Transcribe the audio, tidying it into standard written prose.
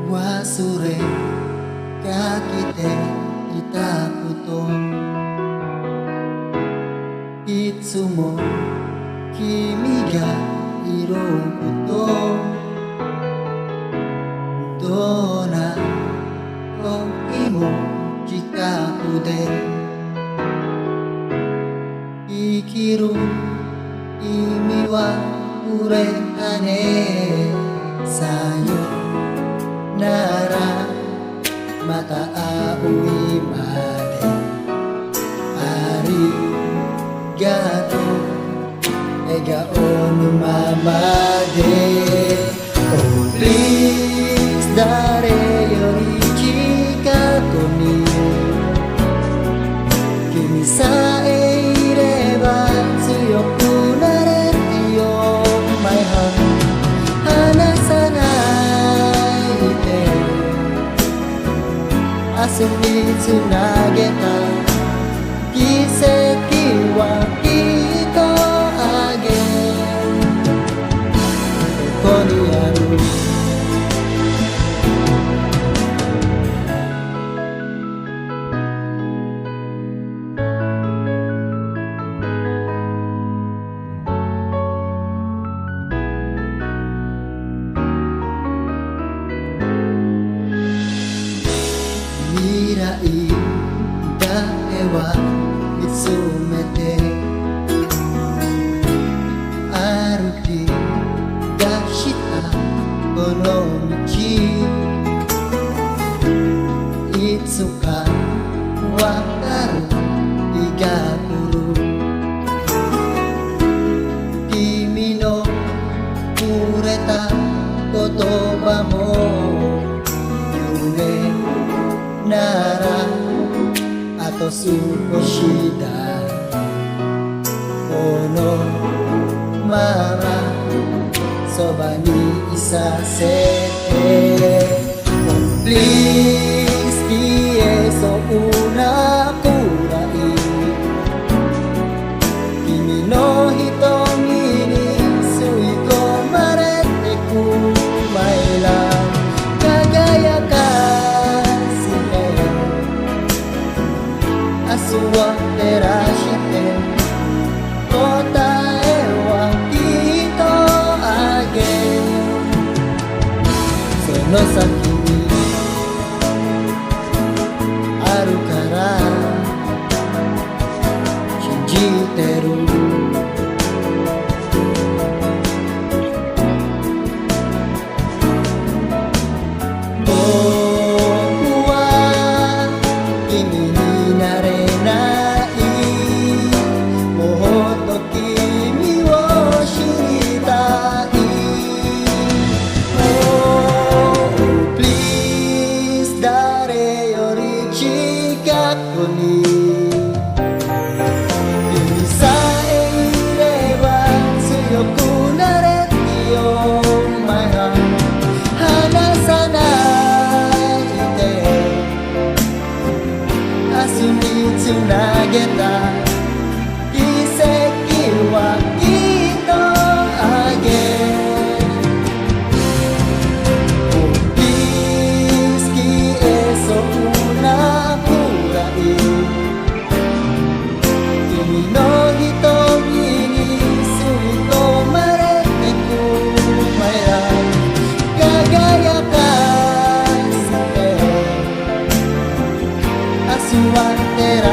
忘れかけていたこといつも君がいることどんな時も近くで生きる意味はくれたねさよならまた会うまでありがとう笑顔のままで Oh please 誰より近くに君さえいれば強くなれるよ My heart 離さないで明日につなげた奇跡はきっとあげここにある未来だけは見つめて歩き出したこの道いつかわかる日が来る君のくれた言葉も夢ならあと少しだこのままそばにいさせて Please 消えそうなくらい君の瞳に吸い込まれてく My love 輝か明日を照らして答えはきっとあげその先にあるから信じてる僕は君になれないもっと君を知りたい Oh please 誰より近くに君さえいれば強くなれるよ My heart 離さないで明日につなげた奇跡はきっとあげ Please 消えそうなくらい君の瞳に吸い込まれてく My love 輝かせて明日は照ら